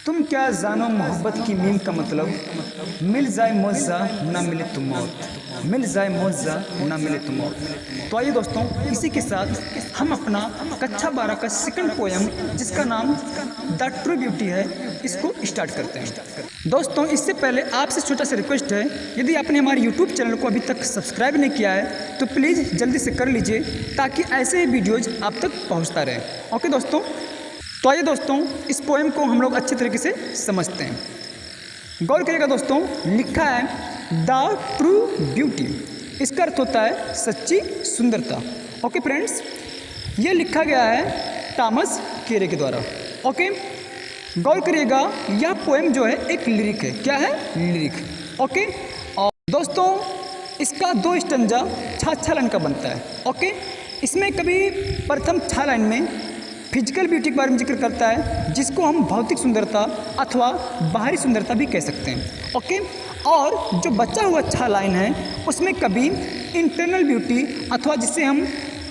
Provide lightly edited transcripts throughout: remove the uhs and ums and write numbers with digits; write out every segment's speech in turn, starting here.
तुम क्या जानो मोहब्बत की मीम का मतलब, मिल जाए मौजा ना मिले तो मौत, मिल जाए मौजा ना मिले तो मौत। तो आइए दोस्तों, इसी के साथ हम अपना कक्षा 12 का सेकंड पोयम जिसका नाम द ट्रू ब्यूटी है, इसको स्टार्ट करते हैं। दोस्तों, इससे पहले आपसे छोटा सा रिक्वेस्ट है, यदि आपने हमारे यूट्यूब चैनल को अभी तक सब्सक्राइब नहीं किया है तो प्लीज़ जल्दी से कर लीजिए ताकि ऐसे ही वीडियोज़ आप तक पहुँचता रहे। ओके दोस्तों, तो आइए दोस्तों, इस पोएम को हम लोग अच्छे तरीके से समझते हैं। गौर करिएगा दोस्तों, लिखा है द ट्रू ब्यूटी, इसका अर्थ होता है सच्ची सुंदरता। ओके फ्रेंड्स, ये लिखा गया है थॉमस केरे के द्वारा। ओके, गौर करिएगा, यह पोएम जो है एक लिरिक है। क्या है? लिरिक। ओके, और दोस्तों इसका 2 स्टंजा छह लाइन का बनता है। ओके, इसमें कभी प्रथम 6 लाइन में फिजिकल ब्यूटी के बारे में जिक्र करता है, जिसको हम भौतिक सुंदरता अथवा बाहरी सुंदरता भी कह सकते हैं। ओके, और जो बचा हुआ 6 लाइन है उसमें कभी इंटरनल ब्यूटी अथवा जिसे हम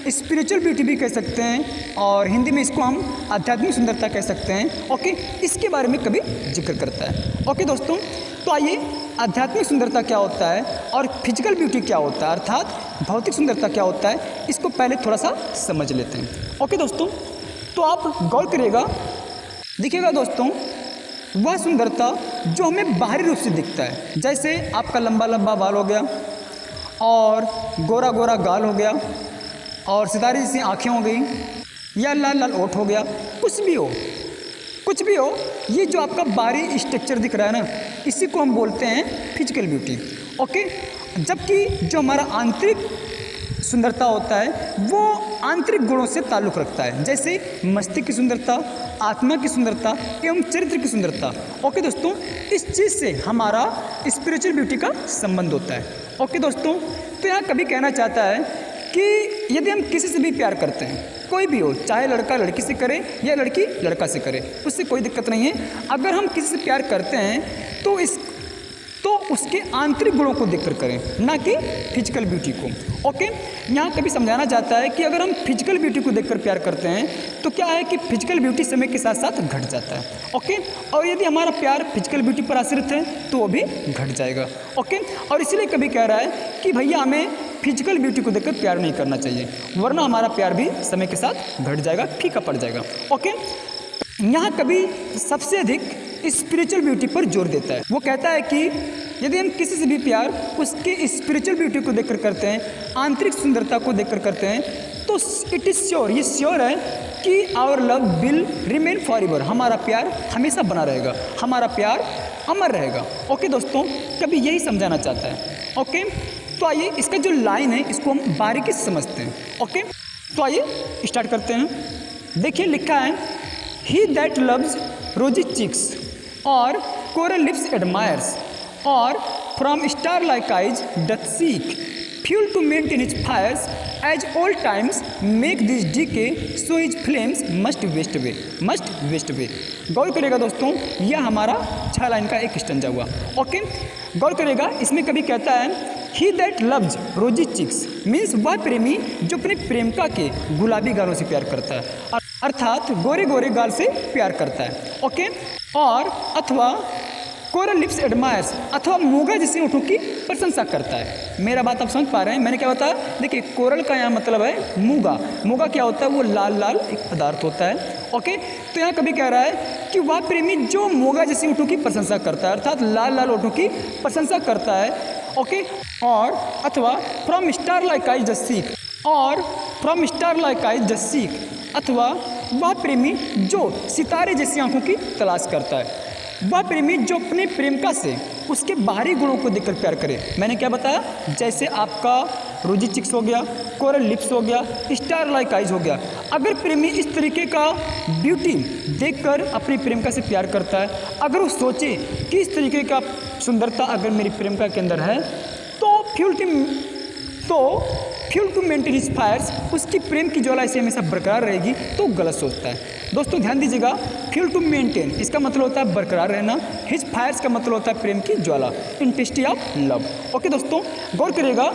स्पिरिचुअल ब्यूटी भी कह सकते हैं, और हिंदी में इसको हम आध्यात्मिक सुंदरता कह सकते हैं। ओके, इसके बारे में कभी जिक्र करता है। ओके दोस्तों, तो आइए आध्यात्मिक सुंदरता क्या होता है और फिजिकल ब्यूटी क्या होता है, अर्थात भौतिक सुंदरता क्या होता है, इसको पहले थोड़ा सा समझ लेते हैं। ओके दोस्तों, तो आप गौर करिएगा, देखिएगा दोस्तों, वह सुंदरता जो हमें बाहरी रूप से दिखता है, जैसे आपका लंबा लंबा बाल हो गया और गोरा गोरा गाल हो गया और सितारे जैसी आँखें हो गई या लाल लाल ओठ हो गया, कुछ भी हो, ये जो आपका बाहरी स्ट्रक्चर दिख रहा है ना, इसी को हम बोलते हैं फिजिकल ब्यूटी। ओके, जबकि जो हमारा आंतरिक सुंदरता होता है वो आंतरिक गुणों से ताल्लुक़ रखता है, जैसे मस्तिष्क की सुंदरता, आत्मा की सुंदरता एवं चरित्र की सुंदरता। ओके दोस्तों, इस चीज़ से हमारा स्पिरिचुअल ब्यूटी का संबंध होता है। ओके दोस्तों, तो यहाँ कभी कहना चाहता है कि यदि हम किसी से भी प्यार करते हैं, कोई भी हो, चाहे लड़का लड़की से करे या लड़की लड़का से करे, उससे कोई दिक्कत नहीं है। अगर हम किसी से प्यार करते हैं तो उसके आंतरिक गुणों को देखकर करें, ना कि फिजिकल ब्यूटी को। ओके, यहाँ कभी समझाना चाहता है कि अगर हम फिजिकल ब्यूटी को देखकर प्यार करते हैं तो क्या है कि फिजिकल ब्यूटी समय के साथ साथ घट जाता है। ओके, और यदि हमारा प्यार फिजिकल ब्यूटी पर आश्रित है तो वो भी घट जाएगा। ओके, और इसलिए कभी कह रहा है कि भैया हमें फिजिकल ब्यूटी को देखकर प्यार नहीं करना चाहिए, वरना हमारा प्यार भी समय के साथ घट जाएगा, फीका पड़ जाएगा। ओके, यहाँ कभी सबसे अधिक स्पिरिचुअल ब्यूटी पर जोर देता है। वो कहता है कि यदि हम किसी से भी प्यार उसके स्पिरिचुअल ब्यूटी को देखकर करते हैं, आंतरिक सुंदरता को देखकर करते हैं, तो इट इज़ श्योर, ये श्योर है कि our love will remain forever, हमारा प्यार हमेशा बना रहेगा, हमारा प्यार अमर रहेगा। ओके दोस्तों, कभी यही समझाना चाहता है। ओके, तो आइए इसका जो लाइन है इसको हम बारीकी से समझते हैं। ओके, तो आइए स्टार्ट करते हैं। देखिए लिखा है, he that loves rosy cheeks और कोरल लिप्स एडमायर्स और from star like eyes doth seek fuel to maintain its fires as old times make this decay so his flames must waste away। गौर करेगा दोस्तों, यह हमारा 6 line का एक stanza हुआ। Okay, गौर करेगा, इसमें कभी कहता है he that loves rosy chicks, means वह प्रेमी जो अपने प्रेमिका के गुलाबी गालों से प्यार करता है, अर्थात गोरे गोरे गाल से प्यार करता है। ओके, और अथवा कोरल लिप्स एडमायर्स, अथवा मूंगा जैसे होठों की प्रशंसा करता है। मेरा बात आप समझ पा रहे हैं? मैंने क्या बताया? देखिए, कोरल का यहाँ मतलब है मूंगा। मूंगा क्या होता है? वो लाल लाल एक पदार्थ होता है। ओके, तो यहाँ कभी कह रहा है कि वह प्रेमी जो मूंगा जैसी होठों की प्रशंसा करता है, अर्थात लाल लाल होठों की प्रशंसा करता है। ओके, और अथवा from star like eyes the seek, और from star like eyes the seek, अथवा वह प्रेमी जो सितारे जैसी आंखों की तलाश करता है, वह प्रेमी जो अपने प्रेमिका से उसके बाहरी गुणों को देखकर प्यार करे। मैंने क्या बताया? जैसे आपका रोजी चिक्स हो गया, कोरल लिप्स हो गया, स्टार लाइक आइज हो गया। अगर प्रेमी इस तरीके का ब्यूटी देखकर अपनी प्रेमिका से प्यार करता है, अगर वो सोचे कि इस तरीके का सुंदरता अगर मेरी प्रेमिका के अंदर है तो fuel to maintain his fires, उसकी प्रेम की ज्वाला ऐसे हमेशा बरकरार रहेगी, तो गलत सोचता है। दोस्तों ध्यान दीजिएगा, फ्यूल टू मेंटेन इसका मतलब होता है बरकरार रहना, हिज फायर्स का मतलब होता है प्रेम की ज्वाला, इंटेंसिटी ऑफ लव। ओके दोस्तों, गौर करिएगा,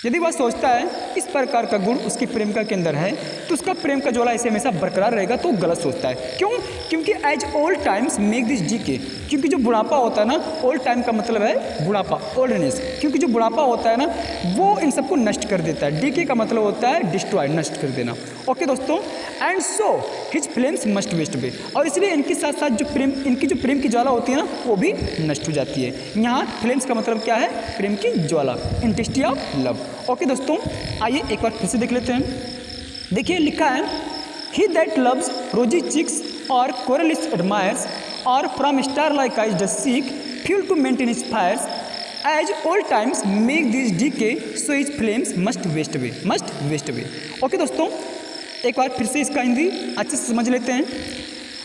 यदि वह सोचता है इस प्रकार का गुण उसकी प्रेमिका के अंदर है तो उसका प्रेम का ज्वाला ऐसे हमेशा बरकरार रहेगा, तो गलत सोचता है। क्यों? क्योंकि as old times make this decay, क्योंकि जो बुढ़ापा होता है ना, ओल्ड टाइम का मतलब है बुढ़ापा, ओल्डनेस, क्योंकि जो बुढ़ापा होता है ना वो इन सबको नष्ट कर देता है। डीके का मतलब होता है डिस्ट्रॉय, नष्ट कर देना। ओके दोस्तों, and so his flames must waste away, और इसलिए इनके साथ साथ जो प्रेम, इनकी जो प्रेम की ज्वाला होती है ना वो भी नष्ट हो जाती है। यहाँ फ्लेम्स का मतलब क्या है? प्रेम की ज्वाला, इंटेंसिटी ऑफ लव। ओके दोस्तों, आइए एक बार फिर से देख लेते हैं। देखिए लिखा है, he that loves rosy cheeks or coral lips admires or from star like eyes does seek fuel to maintain his fires as old times make this decay so his flames must waste away, must waste away. Okay दोस्तों, एक बार फिर से इसका हिंदी अच्छे से समझ लेते हैं।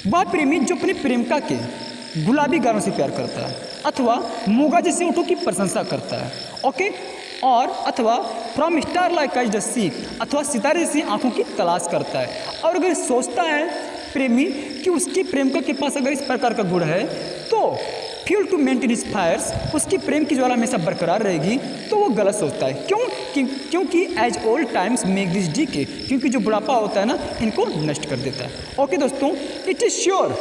वह प्रेमी जो अपनी प्रेमिका के गुलाबी गालों से प्यार करता है अथवा मोगा जैसे ओठों की प्रशंसा करता है, ओके, और अथवा from star like eyes the seek, अथवा सितारे जैसी आंखों की तलाश करता है, और अगर सोचता है प्रेमी कि उसकी प्रेमिका के पास अगर इस प्रकार का गुण है तो fuel to maintain his fires, उसकी प्रेम की ज्वाला हमेशा बरकरार रहेगी, तो वो गलत सोचता है। क्यों? क्योंकि as old times make this decay, क्योंकि जो बुढ़ापा होता है ना इनको नष्ट कर देता है। ओके दोस्तों, इट इज़ श्योर,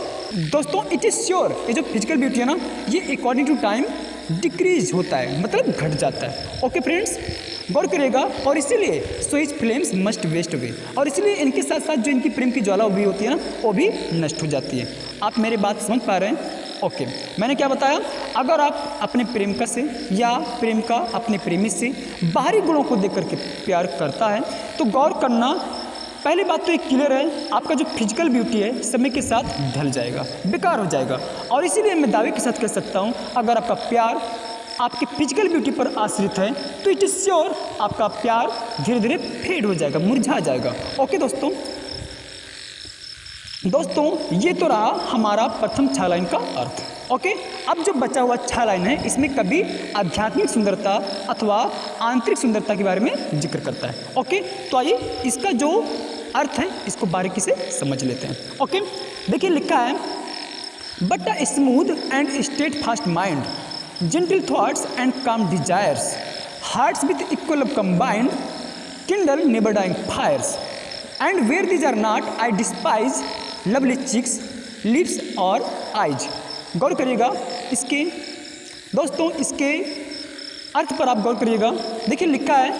दोस्तों इट इज़ श्योर, ये जो फिजिकल ब्यूटी है ना ये अकॉर्डिंग टू टाइम डिक्रीज होता है, मतलब घट जाता है। ओके फ्रेंड्स, गौर करिएगा, और इसीलिए so his flames must waste away, और इसलिए इनके साथ साथ जो इनकी प्रेम की ज्वाला भी होती है ना वो भी नष्ट हो जाती है। आप मेरी बात समझ पा रहे हैं? ओके, मैंने क्या बताया, अगर आप अपने प्रेमिका से या प्रेमिका अपने प्रेमी से बाहरी गुणों को देख करके प्यार करता है तो गौर करना, पहली बात तो एक क्लियर है, आपका जो फिजिकल ब्यूटी है समय के साथ ढल जाएगा, बेकार हो जाएगा, और इसीलिए मैं दावे के साथ कह सकता हूँ अगर आपका प्यार आपकी फिजिकल ब्यूटी पर आश्रित है तो इट इज़ श्योर आपका प्यार धीरे धीरे फेड हो जाएगा, मुरझा जाएगा। ओके दोस्तों, ये तो रहा हमारा प्रथम 6 लाइन का अर्थ। ओके, अब जो बचा हुआ 6 लाइन है इसमें कभी आध्यात्मिक सुंदरता अथवा आंतरिक सुंदरता के बारे में जिक्र करता है। ओके, तो आइए इसका जो अर्थ है इसको बारीकी से समझ लेते हैं। ओके, देखिए लिखा है, but a smooth and steadfast mind, gentle thoughts and calm desires, hearts with equal love combined, kindle never dying fires, and where these are not, I despise lovely cheeks, lips और eyes। गौर करिएगा इसके, दोस्तों इसके अर्थ पर आप गौर करिएगा। देखिए लिखा है,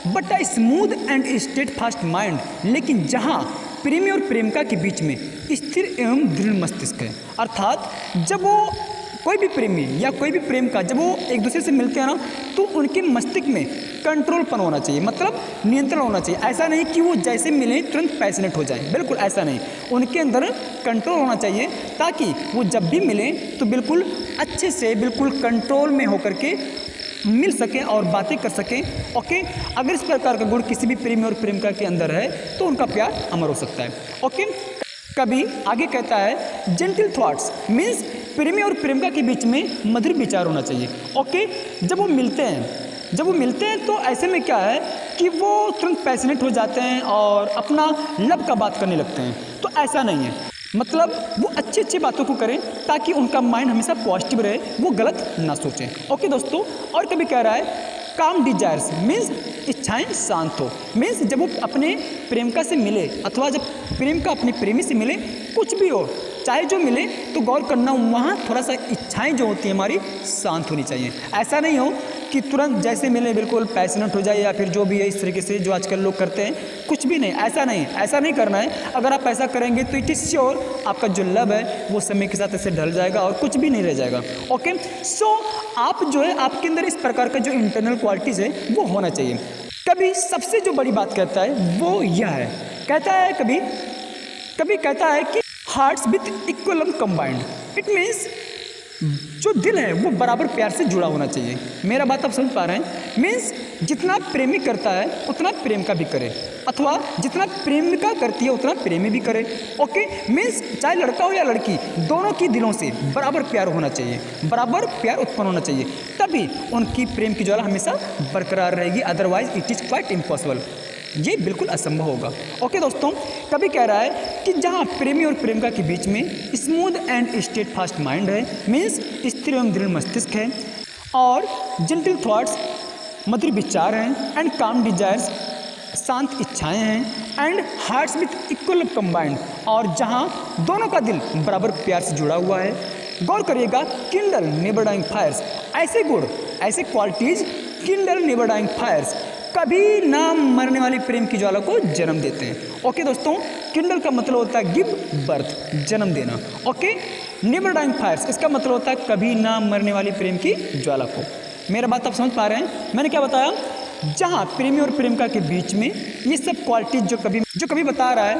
but a smooth and steadfast mind, लेकिन जहाँ प्रेमी और प्रेमिका के बीच में स्थिर एवं दृढ़ मस्तिष्क है, अर्थात जब वो कोई भी प्रेमी या कोई भी प्रेमिका जब वो एक दूसरे से मिलते हैं ना तो उनके मस्तिष्क में कंट्रोलपन होना चाहिए, मतलब नियंत्रण होना चाहिए। ऐसा नहीं कि वो जैसे मिले तुरंत पैशनेट हो जाए, बिल्कुल ऐसा नहीं, उनके अंदर कंट्रोल होना चाहिए ताकि वो जब भी मिले तो बिल्कुल अच्छे से, बिल्कुल कंट्रोल में होकर के मिल सकें और बातें कर सकें। ओके, अगर इस प्रकार का गुण किसी भी प्रेमी और प्रेमिका के अंदर है तो उनका प्यार अमर हो सकता है। ओके, कभी आगे कहता है, जेंटल थॉट्स मीन्स प्रेमी और प्रेमिका के बीच में मधुर विचार होना चाहिए। ओके, जब वो मिलते हैं तो ऐसे में क्या है कि वो तुरंत पैशनेट हो जाते हैं और अपना लव का बात करने लगते हैं, तो ऐसा नहीं है, मतलब वो अच्छी अच्छी बातों को करें ताकि उनका माइंड हमेशा पॉजिटिव रहे, वो गलत ना सोचें। ओके दोस्तों, और कभी कह रहा है, काम डिजायर्स मीन्स इच्छाएं शांत हो, मीन्स जब वो अपने प्रेमिका से मिले अथवा जब प्रेमिका अपने प्रेमी से मिले, कुछ भी हो चाहे जो मिले तो गौर करना वहाँ थोड़ा सा इच्छाएं जो होती हैं हमारी शांत होनी चाहिए। ऐसा नहीं हो कि तुरंत जैसे मिले बिल्कुल पैशनेट हो जाए या फिर जो भी है इस तरीके से जो आजकल लोग करते हैं, कुछ भी नहीं, ऐसा नहीं करना है। अगर आप ऐसा करेंगे तो इट इज़ श्योर आपका जो लव है वो समय के साथ ऐसे ढल जाएगा और कुछ भी नहीं रह जाएगा। ओके, सो आप जो है आपके अंदर इस प्रकार का जो इंटरनल क्वालिटीज़ है वो होना चाहिए। कभी सबसे जो बड़ी बात कहता है वो यह है, कभी कहता है कि hearts with equal combined, it means जो दिल है वो बराबर प्यार से जुड़ा होना चाहिए। मेरा बात आप समझ पा रहे हैं? मीन्स जितना प्रेमी करता है उतना प्रेमिका भी करे, अथवा जितना प्रेमिका करती है उतना प्रेमी भी करे। ओके, मीन्स चाहे लड़का हो या लड़की, दोनों की दिलों से बराबर प्यार होना चाहिए, बराबर प्यार उत्पन्न होना चाहिए, तभी उनकी प्रेम की ज्वाला हमेशा बरकरार रहेगी, otherwise it is quite impossible, ये बिल्कुल असंभव होगा। ओके दोस्तों, कभी कह रहा है कि जहाँ प्रेमी और प्रेमिका के बीच में smooth and steadfast mind है, मीन्स स्थिर एवं दृढ़ मस्तिष्क है, और जेंटल थॉट्स मधुर विचार हैं, एंड काम डिजायर्स शांत इच्छाएं हैं and hearts with equal combined, और जहां दोनों का दिल बराबर प्यार से जुड़ा हुआ है। गौर करिएगा, किंडल नेवर डाइंग फायर्स, ऐसे गुण, ऐसे qualities kindle never dying fires, कभी ना मरने वाली प्रेम की ज्वाला को जन्म देते हैं। ओके दोस्तों, किंडल का मतलब होता है गिव बर्थ, जन्म देना। ओके, नेवर डाइंग फायर्स इसका मतलब होता है कभी ना मरने वाली प्रेम की ज्वाला को। मेरा बात आप समझ पा रहे हैं? मैंने क्या बताया, जहाँ प्रेमी और प्रेमिका के बीच में ये सब क्वालिटीज जो कभी बता रहा है,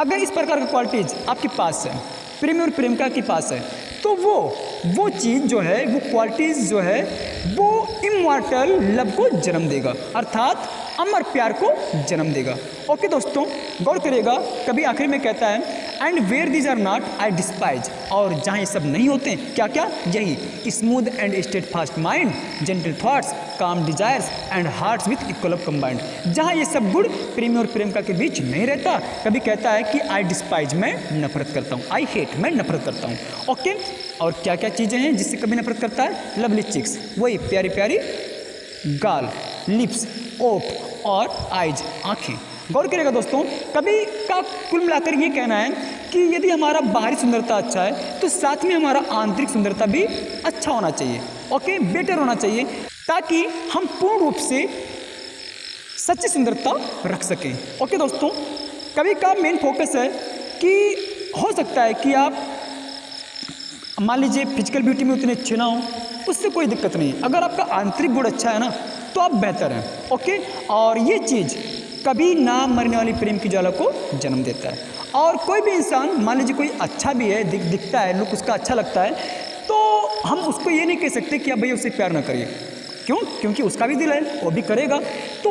अगर इस प्रकार का क्वालिटीज आपके पास है, प्रेमी और प्रेमिका के पास है, तो वो चीज़ जो है, वो क्वालिटीज़ जो है, वो इमॉर्टल लव को जन्म देगा, अर्थात अमर प्यार को जन्म देगा। ओके दोस्तों, गौर करिएगा, कभी आखिर में कहता है and where these are not I despise, और जहाँ ये सब नहीं होते, क्या क्या, यही smooth and steadfast mind, gentle thoughts, calm desires and hearts with equal combined, जहाँ ये सब गुण प्रेमी और प्रेमिका के बीच नहीं रहता, कभी कहता है कि आई डिस्पाइज, मैं नफरत करता हूँ, आई हेट, मैं नफरत करता हूँ। ओके, और क्या क्या चीज़ें हैं जिससे कभी नफरत करता है? लवली चिक्स, वही प्यारी प्यारी गाल, लिप्स, ओठ और आइज, आँखें। गौर करिएगा दोस्तों, कभी का कुल मिलाकर ये कहना है कि यदि हमारा बाहरी सुंदरता अच्छा है तो साथ में हमारा आंतरिक सुंदरता भी अच्छा होना चाहिए। ओके, बेटर होना चाहिए, ताकि हम पूर्ण रूप से सच्ची सुंदरता रख सकें। ओके दोस्तों, कभी का मेन फोकस है कि हो सकता है कि आप मान लीजिए फिजिकल ब्यूटी में उतने अच्छे ना हो, उससे कोई दिक्कत नहीं, अगर आपका आंतरिक गुण अच्छा है ना तो आप बेहतर हैं। ओके, और ये चीज़ कभी ना मरने वाली प्रेम की ज्वाला को जन्म देता है। और कोई भी इंसान, मान लीजिए कोई अच्छा भी है, दिखता है, लुक उसका अच्छा लगता है, तो हम उसको ये नहीं कह सकते कि आप भैया उससे प्यार ना करिए। क्यों? क्योंकि उसका भी दिल है, वो भी करेगा। तो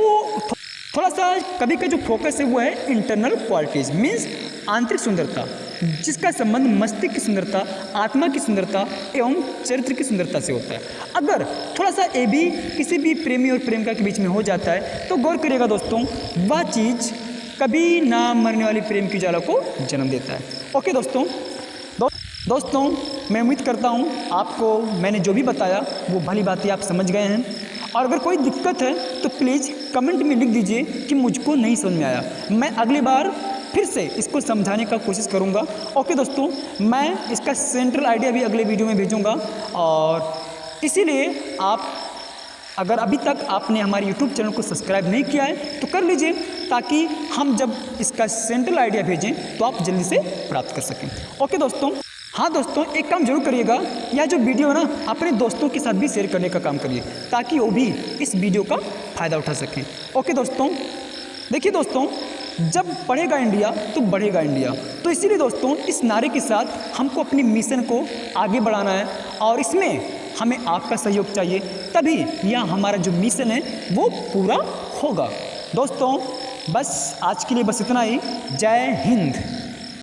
थोड़ा सा कभी का जो फोकस है वो है इंटरनल क्वालिटीज़, मीन्स आंतरिक सुंदरता, जिसका संबंध मस्तिष्क की सुंदरता, आत्मा की सुंदरता एवं चरित्र की सुंदरता से होता है। अगर थोड़ा सा ये भी किसी भी प्रेमी और प्रेमिका के बीच में हो जाता है तो गौर करिएगा दोस्तों, वह चीज़ कभी ना मरने वाली प्रेम की ज्वाला को जन्म देता है। ओके दोस्तों, मैं उम्मीद करता हूँ आपको मैंने जो भी बताया वो भली बातें आप समझ गए हैं, और अगर कोई दिक्कत है तो प्लीज़ कमेंट में लिख दीजिए कि मुझको नहीं समझ में आया, मैं अगली बार फिर से इसको समझाने का कोशिश करूंगा। ओके दोस्तों, मैं इसका सेंट्रल आइडिया भी अगले वीडियो में भेजूंगा, और इसीलिए आप अगर अभी तक आपने हमारे YouTube चैनल को सब्सक्राइब नहीं किया है तो कर लीजिए, ताकि हम जब इसका सेंट्रल आइडिया भेजें तो आप जल्दी से प्राप्त कर सकें। ओके दोस्तों, हाँ दोस्तों, एक काम जरूर करिएगा, यह जो वीडियो है ना अपने दोस्तों के साथ भी शेयर करने का काम करिए, ताकि वो भी इस वीडियो का फ़ायदा उठा सकें। ओके दोस्तों, देखिए दोस्तों, जब बढ़ेगा इंडिया तो बढ़ेगा इंडिया, तो इसीलिए दोस्तों इस नारे के साथ हमको अपनी मिशन को आगे बढ़ाना है, और इसमें हमें आपका सहयोग चाहिए, तभी यह हमारा जो मिशन है वो पूरा होगा। दोस्तों बस आज के लिए बस इतना ही। जय हिंद।